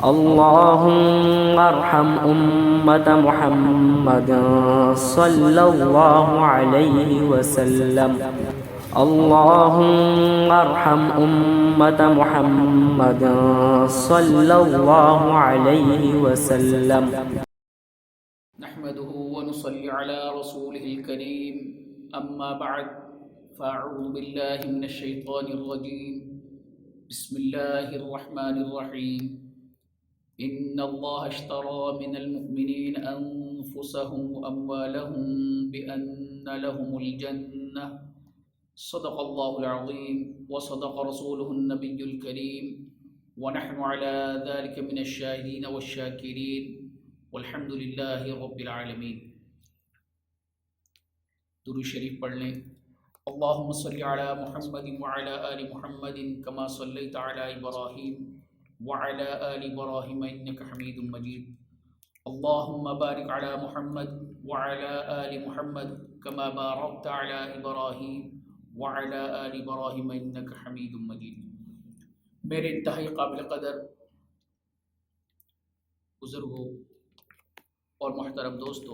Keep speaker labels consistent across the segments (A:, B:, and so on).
A: اللهم ارحم أمة محمد صلى الله عليه وسلم. اللهم ارحم أمة محمد صلى الله عليه وسلم.
B: نحمده ونصلي على رسوله الكريم أما بعد فأعوذ بالله من الشيطان الرجيم بسم الله الرحمن الرحيم إن الله اشترى من المؤمنين أنفسهم وأموالهم بأن لهم الجنة صدق الله العظيم وصدق رسوله النبي الكريم ونحن على ذلك من الشاهدين والشاكرين والحمد للہ رب العالمین. درود شریف پڑھ لیں. اللہم صلی علی محمد وعلی آل محمد کما صلیت علی ابراہیم وعلی آل ابراہیم انک حمید مجید. اللہم بارک علی محمد وعلی آل محمد کما بارکت علی ابراہیم وعلی آل ابراہیم انک حمید مجید. میرے انتہائی قابل قدر بزرگوں اور محترم دوستو،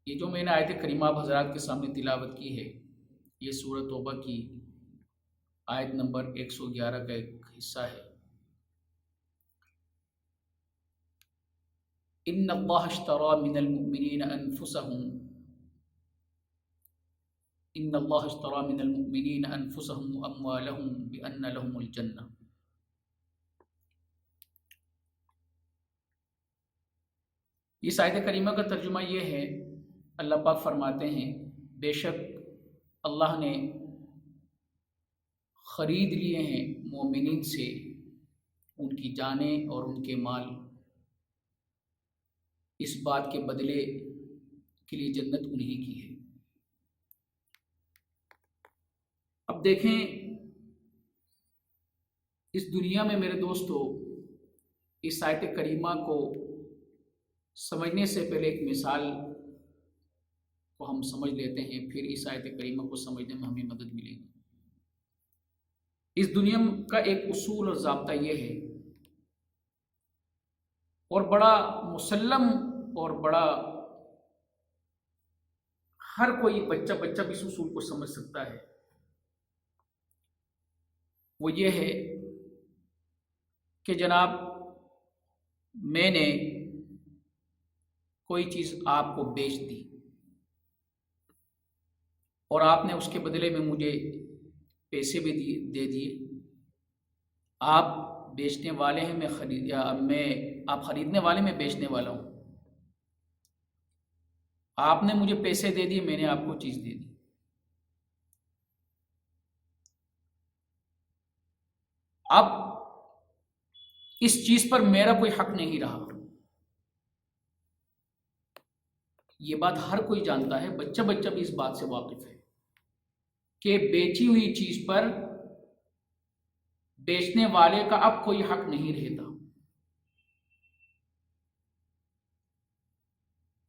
B: یہ جو میں نے آیت کریمہ آپ حضرات کے سامنے تلاوت کی ہے، یہ سورۃ توبہ کی آیت نمبر 111 کا ایک حصہ ہے. ان اللہ اشترى من المؤمنین انفسهم ان اللہ اشترى من المؤمنین انفسهم واموالهم بان لهم الجنہ. اس آیت کریمہ کا ترجمہ یہ ہے، اللہ پاک فرماتے ہیں بے شک اللہ نے خرید لیے ہیں مومنین سے ان کی جانیں اور ان کے مال، اس بات کے بدلے کے لیے جنت انہی کی ہے. اب دیکھیں، اس دنیا میں میرے دوستو اس آیت کریمہ کو سمجھنے سے پہلے ایک مثال کو ہم سمجھ لیتے ہیں، پھر اس آیت کریمہ کو سمجھنے میں ہمیں مدد ملے گی. اس دنیا کا ایک اصول اور ضابطہ یہ ہے، اور بڑا مسلم اور بڑا ہر کوئی بچہ بھی اس اصول کو سمجھ سکتا ہے. وہ یہ ہے کہ جناب میں نے کوئی چیز آپ کو بیچ دی اور آپ نے اس کے بدلے میں مجھے پیسے بھی دے دیے. آپ بیچنے والے ہیں، آپ خریدنے والے، میں بیچنے والا ہوں. آپ نے مجھے پیسے دے دیے، میں نے آپ کو چیز دے دی. اب اس چیز پر میرا کوئی حق نہیں رہا. یہ بات ہر کوئی جانتا ہے، بچہ بھی اس بات سے واقف ہے کہ بیچی ہوئی چیز پر بیچنے والے کا اب کوئی حق نہیں رہتا.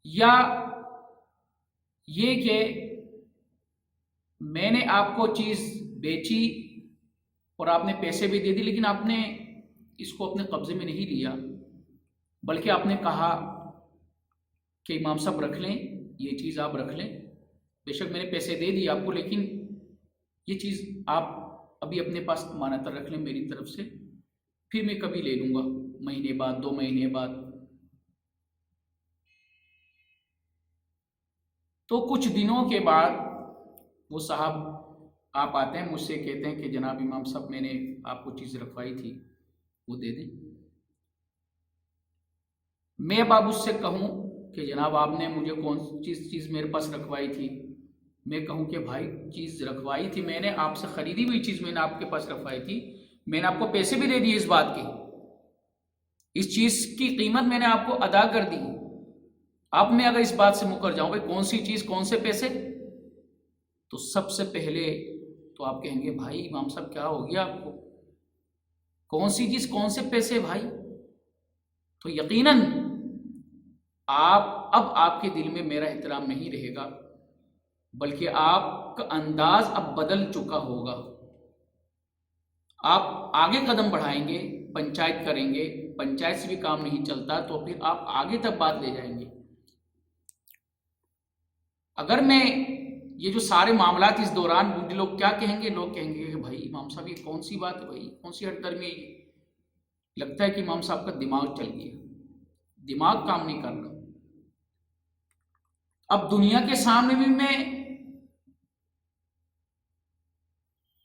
B: یا یہ کہ میں نے آپ کو چیز بیچی اور آپ نے پیسے بھی دے دی، لیکن آپ نے اس کو اپنے قبضے میں نہیں لیا، بلکہ آپ نے کہا کہ امام صاحب رکھ لیں، یہ چیز آپ رکھ لیں. بے شک میں نے پیسے دے دیے آپ کو، لیکن یہ چیز آپ ابھی اپنے پاس امانت رکھ لیں میری طرف سے، پھر میں کبھی لے لوں گا، مہینے بعد، 2 مہینے بعد. تو کچھ دنوں کے بعد وہ صاحب آپ آتے ہیں، مجھ سے کہتے ہیں کہ جناب امام صاحب میں نے آپ کو چیز رکھوائی تھی، وہ دے دیں. میں اب اس سے کہوں کہ جناب آپ نے مجھے کون سی چیز میرے پاس رکھوائی تھی، میں کہوں کہ بھائی چیز رکھوائی تھی میں نے آپ سے، خریدی ہوئی چیز میں نے آپ کے پاس رکھوائی تھی، میں نے آپ کو پیسے بھی دے دیے اس بات کے، اس چیز کی قیمت میں نے آپ کو ادا کر دی. اب میں اگر اس بات سے مکر جاؤں کہ کون سی چیز کون سے پیسے، تو سب سے پہلے تو آپ کہیں گے بھائی امام صاحب کیا ہو گیا آپ کو، کون سی چیز کون سے پیسے بھائی. تو یقیناً اب آپ کے دل میں میرا احترام نہیں رہے گا، بلکہ آپ کا انداز اب بدل چکا ہوگا. آپ آگے قدم بڑھائیں گے، پنچایت کریں گے، پنچایت سے بھی کام نہیں چلتا تو پھر آپ آگے تک بات لے جائیں گے۔ اگر میں یہ جو سارے معاملات اس دوران مجھے لوگ کیا کہیں گے، لوگ کہیں گے کہ بھائی امام صاحب یہ کون سی بات ہے بھائی، کون سی ہٹ درمی ہے یہ؟ لگتا ہے کہ امام صاحب کا دماغ چل گیا، دماغ کام نہیں کر رہا۔ اب دنیا کے سامنے بھی میں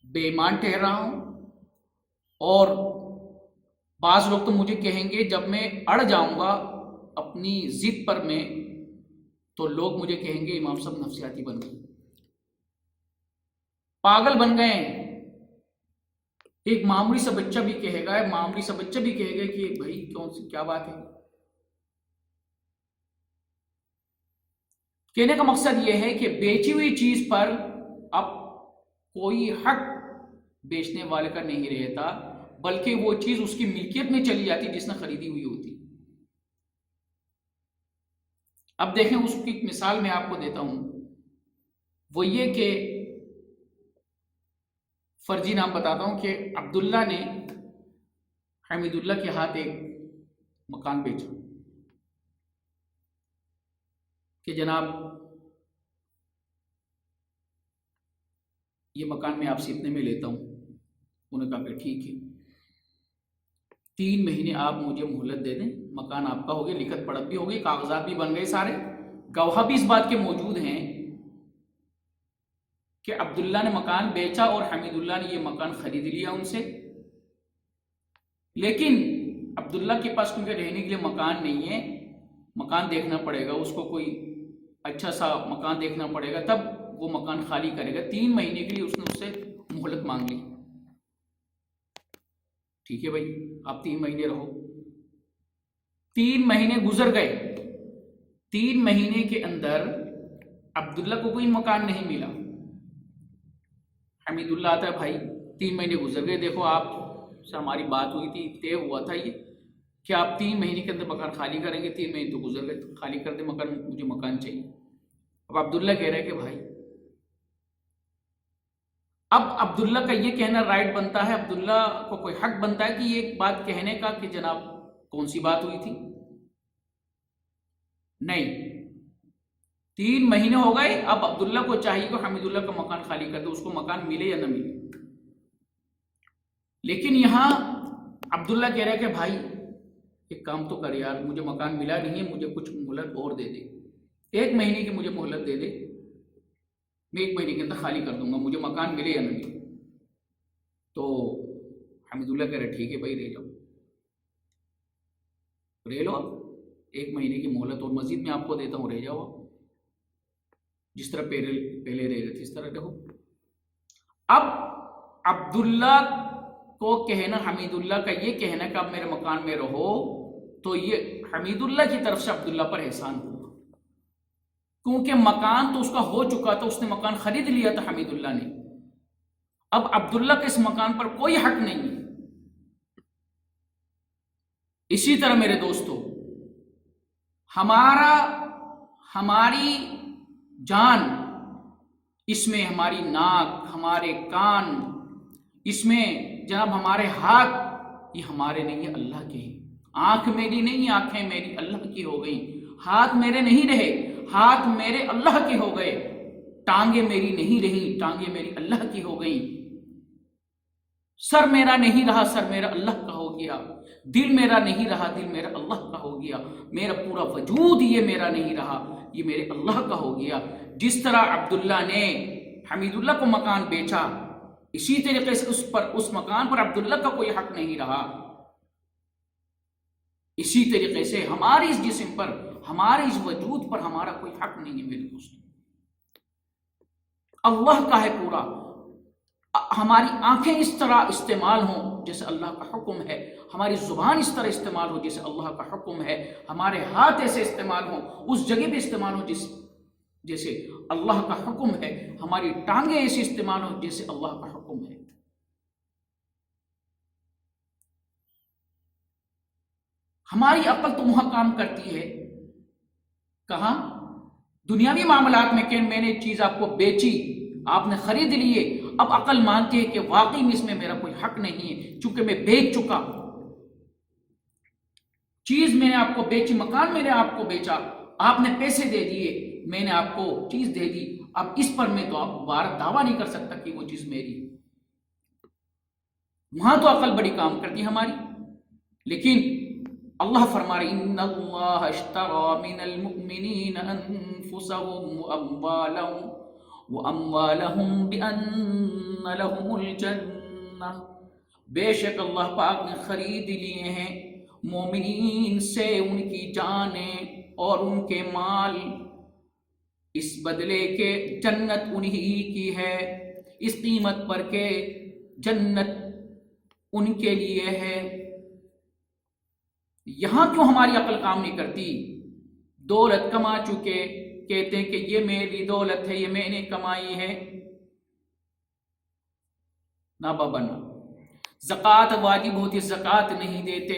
B: بے ایمان ٹھہرا ہوں، اور بعض لوگ تو مجھے کہیں گے جب میں اڑ جاؤں گا اپنی ضد پر میں، تو لوگ مجھے کہیں گے امام صاحب نفسیاتی بن گئے، پاگل بن گئے ہیں۔ ایک معمولی سا بچہ بھی کہے گا، معمولی سا بچہ بھی کہے گا کہ بھائی کون سی کیا بات ہے۔ کہنے کا مقصد یہ ہے کہ بیچی ہوئی چیز پر اب کوئی حق بیچنے والے کا نہیں رہتا، بلکہ وہ چیز اس کی ملکیت میں چلی جاتی جس نے خریدی ہوئی ہوتی۔ اب دیکھیں اس کی ایک مثال میں آپ کو دیتا ہوں، وہ یہ کہ فرضی نام بتاتا ہوں کہ عبداللہ نے حمید اللہ کے ہاتھ ایک مکان بیچا کہ جناب یہ مکان میں آپ سے اتنے میں لیتا ہوں۔ انہوں نے کہا کہ ٹھیک ہے، 3 مہینے آپ مجھے مہلت دے دیں، مکان آپ کا ہو گیا، لکھت پڑھت بھی ہو گئی، کاغذات بھی بن گئے سارے، گواہ بھی اس بات کے موجود ہیں کہ عبداللہ نے مکان بیچا اور حمید اللہ نے یہ مکان خرید لیا ان سے۔ لیکن عبداللہ کے پاس کیونکہ رہنے کے لیے مکان نہیں ہے، مکان دیکھنا پڑے گا اس کو، کوئی اچھا سا مکان دیکھنا پڑے گا، تب وہ مکان خالی کرے گا۔ 3 مہینے کے لیے اس نے اس سے مہلت مانگ لی۔ ٹھیک ہے بھائی آپ 3 مہینے رہو۔ 3 مہینے گزر گئے، 3 مہینے کے اندر عبداللہ کو کوئی مکان نہیں ملا۔ حمید اللہ آتا ہے، بھائی 3 مہینے گزر گئے، دیکھو آپ سے ہماری بات ہوئی تھی، طے ہوا تھا یہ کہ آپ 3 مہینے کے اندر مکان خالی کریں گے، 3 مہینے تو گزر گئے، خالی کر دیں مکان، مجھے مکان چاہیے۔ اب عبداللہ کہہ رہے کہ بھائی، اب عبداللہ کا یہ کہنا رائٹ بنتا ہے، عبداللہ کو کوئی حق بنتا ہے کہ یہ بات کہنے کا کہ جناب کون سی بات ہوئی تھی؟ نہیں، 3 مہینے ہو گئے، اب عبداللہ کو چاہیے کہ حمید اللہ کا مکان خالی کر دے، اس کو مکان ملے یا نہ ملے۔ لیکن یہاں عبداللہ کہہ رہا ہے کہ بھائی ایک کام تو کر یار، مجھے مکان ملا نہیں ہے، مجھے کچھ مہلت اور دے دے، 1 مہینے کی مجھے مہلت دے دے، میں 1 مہینے کے اندر خالی کر دوں گا، مجھے مکان ملے یا نہ ملے۔ تو حمید اللہ کہہ رہے ٹھیک ہے بھائی رہ جاؤ، رہ لو، اب 1 مہینے کی مہلت اور مزید میں آپ کو دیتا ہوں، رہ جاؤ، جس طرح پہلے رہ رہے تھے اس طرح رہو۔ اب عبداللہ کو کہنا، حمید اللہ کا یہ کہنا کہ اب میرے مکان میں رہو، تو یہ حمید اللہ کی طرف سے عبداللہ پر احسان ہوا، کیونکہ مکان تو اس کا ہو چکا تھا، اس نے مکان خرید لیا تھا حمید اللہ نے، اب عبداللہ کے اس مکان پر کوئی حق نہیں ہے۔ اسی طرح میرے دوستو، ہماری جان، اس میں ہماری ناک، ہمارے کان، اس میں جناب ہمارے ہاتھ، یہ ہمارے نہیں ہے، اللہ کے ہیں۔ آنکھ میری نہیں، آنکھیں میری اللہ کی ہو گئیں، ہاتھ میرے نہیں رہے، ہاتھ میرے اللہ کے ہو گئے، ٹانگیں میری نہیں رہی، ٹانگیں میری اللہ کی ہو گئیں، سر میرا نہیں رہا، سر میرا اللہ کا ہو گیا، دل میرا نہیں رہا، دل میرا اللہ کا ہو گیا، میرا پورا وجود یہ میرا نہیں رہا، یہ میرے اللہ کا ہو گیا۔ جس طرح عبداللہ نے حمید اللہ کو مکان بیچا، اسی طریقے سے اس مکان پر عبداللہ کا کوئی حق نہیں رہا۔ اسی طریقے سے ہمارے اس جسم پر، ہمارے اس وجود پر ہمارا کوئی حق نہیں ہے میرے دوست، اللہ کا ہے پورا۔ ہماری آنکھیں اس طرح استعمال ہوں جیسے اللہ کا حکم ہے، ہماری زبان اس طرح استعمال ہو جیسے اللہ کا حکم ہے، ہمارے ہاتھ ایسے استعمال ہوں، اس جگہ پہ استعمال ہو جیسے اللہ کا حکم ہے، ہماری ٹانگیں ایسی استعمال ہو جیسے اللہ کا حکم ہے۔ ہماری عقل تو وہاں کام کرتی ہے کہاں؟ دنیاوی معاملات میں کہ میں نے چیز آپ کو بیچی، آپ نے خرید لیے، اب عقل مانتی ہے کہ واقعی میں اس میں میرا کوئی حق نہیں ہے، چونکہ میں بیچ چکا، چیز میں نے آپ کو بیچی، مکان میں نے آپ کو بیچا، آپ نے پیسے دے دیے، میں نے آپ کو چیز دے دی، اب اس پر میں تو آپ دوبارہ دعویٰ نہیں کر سکتا کہ وہ چیز میری۔ وہاں تو عقل بڑی کام کرتی ہماری، لیکن اللہ فرما رہے ان اللہ اشتری من المؤمنین انفسهم واموالهم بان لهم الجنہ، بے شک اللہ پاک نے خرید لیے ہیں مومنین سے ان کی جانیں اور ان کے مال، اس بدلے کے جنت انہی کی ہے، اس قیمت پر کہ جنت ان کے لیے ہے۔ یہاں کیوں ہماری عقل کام نہیں کرتی؟ دولت کما چکے، کہتے ہیں کہ یہ میری دولت ہے، یہ میں نے کمائی ہے، نہ بابا نہ۔ زکوٰۃ واجب ہوتی، زکوٰۃ نہیں دیتے،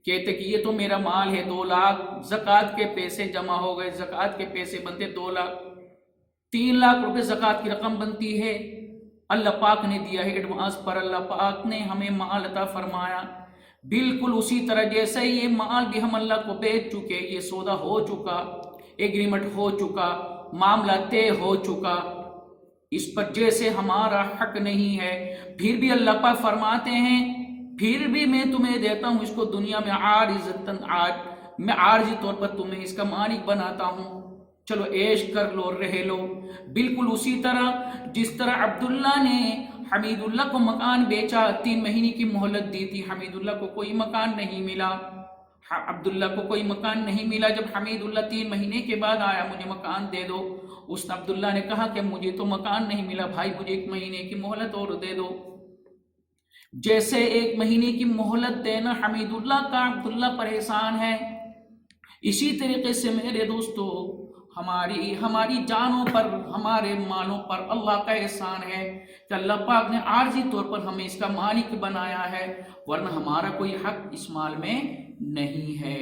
B: کہتے کہ یہ تو میرا مال ہے 2 لاکھ، زکوٰۃ کے پیسے جمع ہو گئے، زکوٰۃ کے پیسے بنتے 2 لاکھ، 3 لاکھ روپے زکوٰۃ کی رقم بنتی ہے، اللہ پاک نے دیا ہے ایڈوانس پر، اللہ پاک نے ہمیں مال عطا فرمایا۔ بالکل اسی طرح جیسے یہ مال بھی ہم اللہ کو بیچ چکے، یہ سودا ہو چکا، ایگریمنٹ ہو چکا، معاملہ طے ہو چکا، اس پر جیسے ہمارا حق نہیں ہے، پھر بھی اللہ پاک فرماتے ہیں پھر بھی میں تمہیں دیتا ہوں اس کو دنیا میں میں عارضی طور پر تمہیں اس کا مالک بناتا ہوں، چلو عیش کر لو، رہ لو۔ بالکل اسی طرح جس طرح عبداللہ نے حمید اللہ کو مکان بیچا، 3 مہینے کی مہلت دی تھی، حمید اللہ کو کوئی مکان نہیں ملا، عبداللہ کو کوئی مکان نہیں ملا۔ جب حمید اللہ 3 مہینے کے بعد آیا مجھے مکان دے دو، اس نے عبداللہ نے کہا کہ مجھے تو مکان نہیں ملا بھائی، مجھے 1 مہینے کی مہلت اور دے دو۔ جیسے 1 مہینے کی مہلت دینا حمید اللہ کا عبداللہ پر احسان ہے، اسی طریقے سے میرے دوستو ہماری جانوں پر، ہمارے مالوں پر اللہ کا احسان ہے کہ اللہ پاک نے عارضی طور پر ہمیں اس کا مالک بنایا ہے، ورنہ ہمارا کوئی حق اس مال میں نہیں ہے۔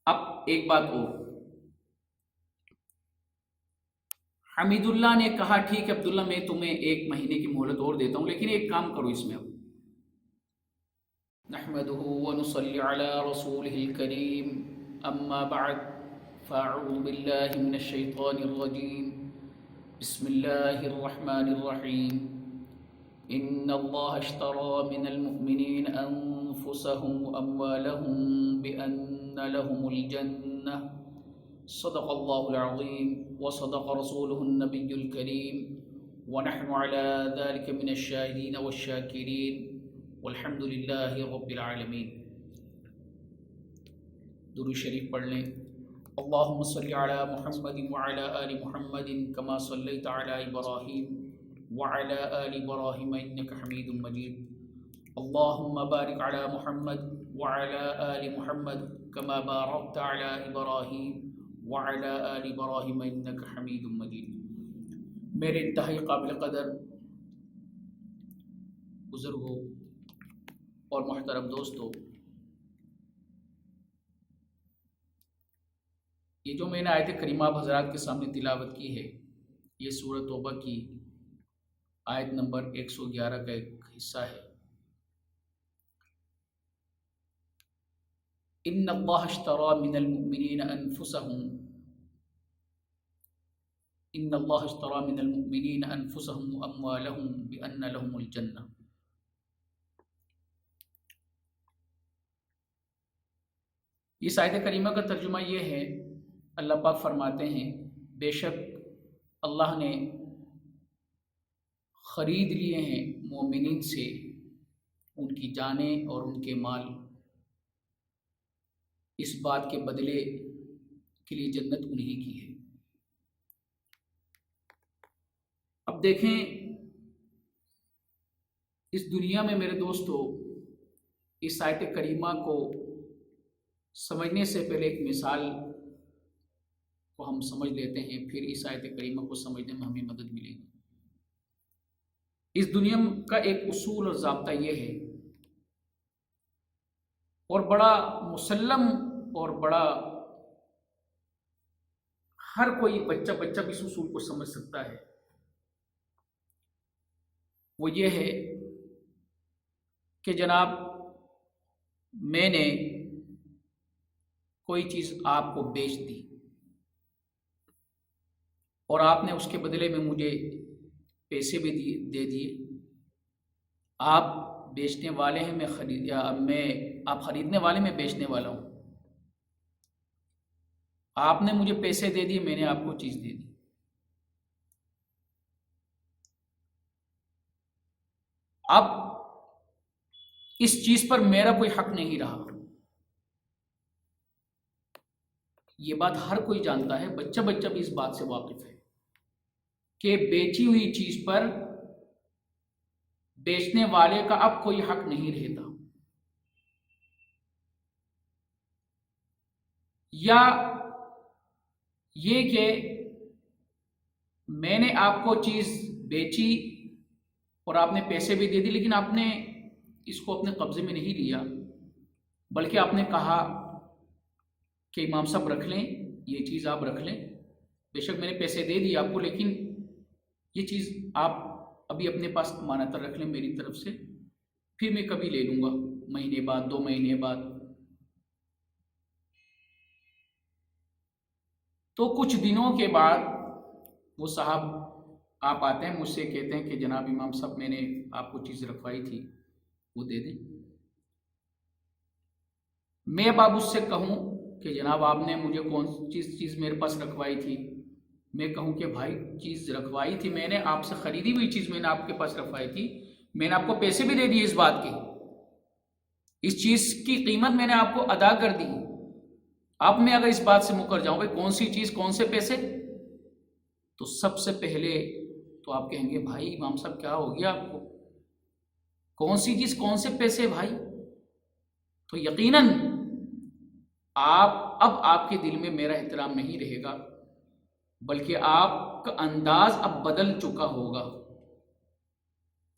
B: اب ایک بات اور، حمید اللہ نے کہا ٹھیک ہے عبداللہ میں تمہیں 1 مہینے کی مہلت اور دیتا ہوں، لیکن ایک کام کرو اس میں، اب نحمده ونصلي على رسوله الكريم، اما بعد فاعوذ باللہ من الشیطان الرجیم، بسم اللہ الرحمن الرحیم، ان اللہ اشترى من المؤمنین انفسهم واموالهم بان لهم الجنہ، صدق اللہ العظیم وصدق رسولہ النبی الکریم، ونحن على ذلك من الشاہدین والشاکرین، والحمد للہ رب العالمین۔ درود شریف پڑھ لیں۔ اللہم صلی علی محمد وعلی آل محمد کما صلیت علی ابراہیم وعلی آل ابراہیم انک حمید مجید، اللہم بارک علی محمد وعلی آل محمد کما بارکت علی ابراہیم وعلی آل ابراہیم انک حمید مجید۔ میرے انتہائی قابل قدر بزرگوں اور محترم دوستو، یہ جو میں نے آیت کریمہ آپ حضرات کے سامنے تلاوت کی ہے، یہ سورۃ توبہ کی آیت نمبر 111 کا ایک حصہ ہے۔ ان اللہ اشتری من المؤمنین انفسهم، ان اللہ اشتری من المؤمنین انفسهم واموالهم بان لهم الجنہ۔ اس آیت کریمہ کا ترجمہ یہ ہے، اللہ پاک فرماتے ہیں بے شک اللہ نے خرید لیے ہیں مومنین سے ان کی جانیں اور ان کے مال، اس بات کے بدلے کے لیے جنت انہی کی ہے۔ اب دیکھیں اس دنیا میں میرے دوستو، اس آیت کریمہ کو سمجھنے سے پہلے ایک مثال کو ہم سمجھ لیتے ہیں، پھر اس آیت کریمہ کو سمجھنے میں ہمیں مدد ملے گی۔ اس دنیا کا ایک اصول اور ضابطہ یہ ہے، اور بڑا مسلم اور بڑا ہر کوئی بچہ بھی اس اصول کو سمجھ سکتا ہے، وہ یہ ہے کہ جناب میں نے کوئی چیز آپ کو بیچ دی اور آپ نے اس کے بدلے میں مجھے پیسے بھی دے دیے. آپ بیچنے والے ہیں، آپ خریدنے والے، میں بیچنے والا ہوں. آپ نے مجھے پیسے دے دیے، میں نے آپ کو چیز دے دی. اب اس چیز پر میرا کوئی حق نہیں رہا. یہ بات ہر کوئی جانتا ہے، بچہ بھی اس بات سے واقف ہے کہ بیچی ہوئی چیز پر بیچنے والے کا اب کوئی حق نہیں رہتا. یا یہ کہ میں نے آپ کو چیز بیچی اور آپ نے پیسے بھی دے دی، لیکن آپ نے اس کو اپنے قبضے میں نہیں لیا، بلکہ آپ نے کہا کہ امام صاحب رکھ لیں، یہ چیز آپ رکھ لیں. بے شک میں نے پیسے دے دیے آپ کو، لیکن یہ چیز آپ ابھی اپنے پاس امانت رکھ لیں میری طرف سے، پھر میں کبھی لے لوں گا، مہینے بعد، 2 مہینے بعد. تو کچھ دنوں کے بعد وہ صاحب آپ آتے ہیں، مجھ سے کہتے ہیں کہ جناب امام صاحب میں نے آپ کو چیز رکھوائی تھی وہ دے دیں. میں اب اس سے کہوں کہ جناب آپ نے مجھے کون سی چیز میرے پاس رکھوائی تھی، میں کہوں کہ بھائی چیز رکھوائی تھی میں نے آپ سے، خریدی ہوئی چیز میں نے آپ کے پاس رکھوائی تھی، میں نے آپ کو پیسے بھی دے دیے اس بات کے، اس چیز کی قیمت میں نے آپ کو ادا کر دی. اب میں اگر اس بات سے مکر جاؤں کہ کون سی چیز کون سے پیسے، تو سب سے پہلے تو آپ کہیں گے بھائی امام صاحب کیا ہو گیا آپ کو، کون سی چیز کون سے پیسے بھائی. تو یقیناً آپ کے دل میں میرا احترام نہیں رہے گا، بلکہ آپ کا انداز اب بدل چکا ہوگا.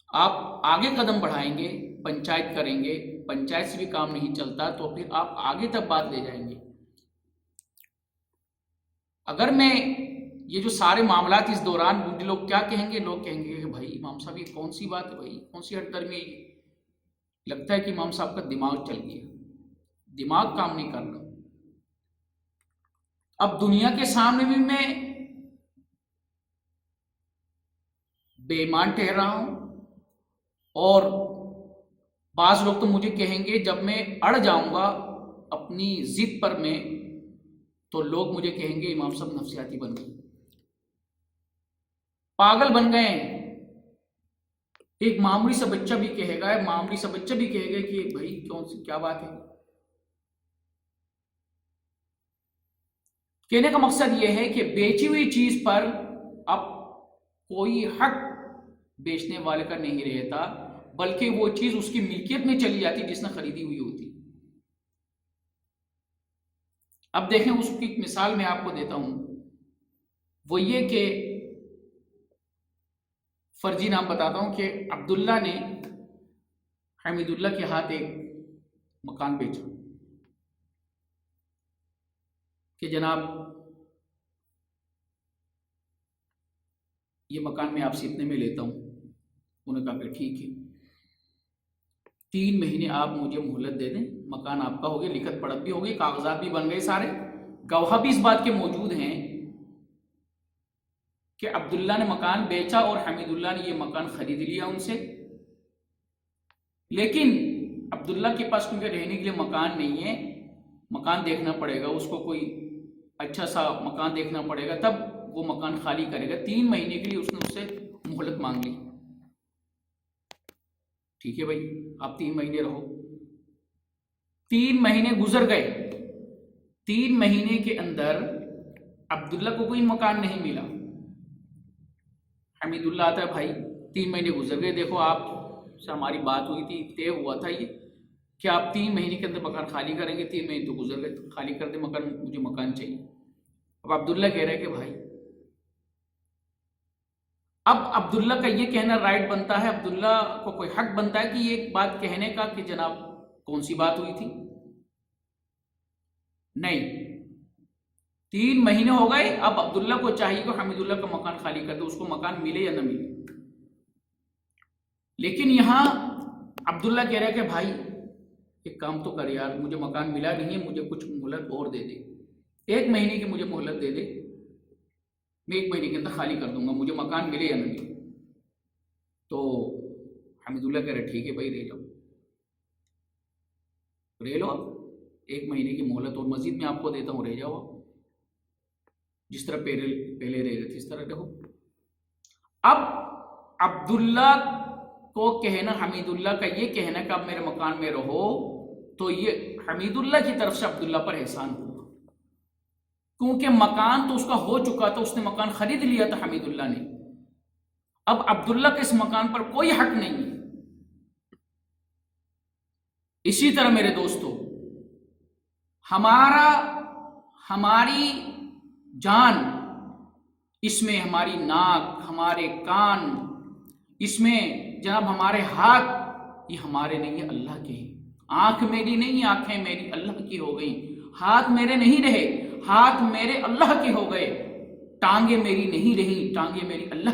B: آپ آگے قدم بڑھائیں گے، پنچایت کریں گے، پنچایت سے بھی کام نہیں چلتا تو پھر آپ آگے تک بات لے جائیں گے. اگر میں یہ جو سارے معاملات اس دوران لوگ کیا کہیں گے، لوگ کہیں گے کہ بھائی امام صاحب یہ کون سی بات ہے بھائی، کون سی ہٹ درمی ہے، لگتا ہے کہ امام صاحب کا دماغ چل گیا، دماغ کام نہیں کر رہا. اب دنیا کے سامنے بھی میں بے ایمان ٹھہرا ہوں، اور بعض لوگ تو مجھے کہیں گے جب میں اڑ جاؤں گا اپنی ضد پر میں، تو لوگ مجھے کہیں گے امام صاحب نفسیاتی بن گئے، پاگل بن گئے. ایک معمولی سا بچہ بھی کہے گا کہ بھائی کون سی کیا بات ہے. کہنے کا مقصد یہ ہے کہ بیچی ہوئی چیز پر اب کوئی حق بیچنے والے کا نہیں رہتا، بلکہ وہ چیز اس کی ملکیت میں چلی جاتی جس نے خریدی ہوئی ہوتی. اب دیکھیں اس کی ایک مثال میں آپ کو دیتا ہوں، وہ یہ کہ فرضی نام بتاتا ہوں کہ عبداللہ نے حمید اللہ کے ہاتھ ایک مکان بیچا کہ جناب یہ مکان میں آپ سے اتنے میں لیتا ہوں. انہوں نے کہا کہ ٹھیک ہے، 3 مہینے آپ مجھے مہلت دے دیں، مکان آپ کا ہو گیا، لکھت پڑھت بھی ہو گئی، کاغذات بھی بن گئے سارے، گواہ بھی اس بات کے موجود ہیں کہ عبداللہ نے مکان بیچا اور حمید اللہ نے یہ مکان خرید لیا ان سے. لیکن عبداللہ کے پاس کیونکہ رہنے کے لیے مکان نہیں ہے، مکان دیکھنا پڑے گا اس کو، کوئی اچھا سا مکان دیکھنا پڑے گا، تب وہ مکان خالی کرے گا. 3 مہینے کے لیے اس نے اس سے مہلت مانگ لی. ٹھیک ہے بھائی آپ 3 مہینے رہو. 3 مہینے گزر گئے، 3 مہینے کے اندر عبداللہ کو کوئی مکان نہیں ملا. حمید اللہ آتا ہے بھائی 3 مہینے گزر گئے، دیکھو آپ سے ہماری بات ہوئی تھی، طے ہوا تھا یہ کہ آپ 3 مہینے کے اندر مکان خالی کریں گے، 3 مہینے تو گزر گئے، خالی کر دیں مکان، مجھے مکان چاہیے. اب عبداللہ کہہ رہے کہ بھائی، اب عبداللہ کا یہ کہنا رائٹ بنتا ہے، عبداللہ کو کوئی حق بنتا ہے کہ یہ بات کہنے کا کہ جناب کون سی بات ہوئی تھی. نہیں، 3 مہینے ہو گئے، اب عبداللہ کو چاہیے کہ حمید اللہ کا مکان خالی کر دے، اس کو مکان ملے یا نہ ملے. لیکن یہاں عبداللہ کہہ رہا ہے کہ بھائی ایک کام تو کر یار، مجھے مکان ملا نہیں ہے، مجھے کچھ مہلت اور دے دے، 1 مہینے کی مجھے مہلت دے دے، میں 1 مہینے کے اندر خالی کر دوں گا، مجھے مکان ملے یا نہ ملے. تو حمید اللہ کہہ رہے ٹھیک ہے بھائی، رہ جاؤ، رہ لو، 1 مہینے کی مہلت اور مزید میں آپ کو دیتا ہوں، رہ جاؤ آپ، جس طرح پہلے رہ رہے تھے اس طرح رہو. اب عبداللہ کو کہنا، حمید اللہ کا یہ کہنا کہ آپ میرے مکان میں رہو، تو یہ حمید اللہ کی طرف سے عبداللہ پر احسان ہوا، کیونکہ مکان تو اس کا ہو چکا تھا، اس نے مکان خرید لیا تھا حمید اللہ نے. اب عبداللہ کے اس مکان پر کوئی حق نہیں ہے. اسی طرح میرے دوستو، ہماری جان، اس میں ہماری ناک، ہمارے کان، اس میں جناب ہمارے ہاتھ، یہ ہمارے نہیں ہے، اللہ کے ہیں. آنکھ میری نہیں، آنکھیں میری اللہ کی ہو گئیں. ہاتھ میرے نہیں رہے، ہاتھ میرے اللہ کے ہو گئے. ٹانگیں میری نہیں رہی، ٹانگیں میری اللہ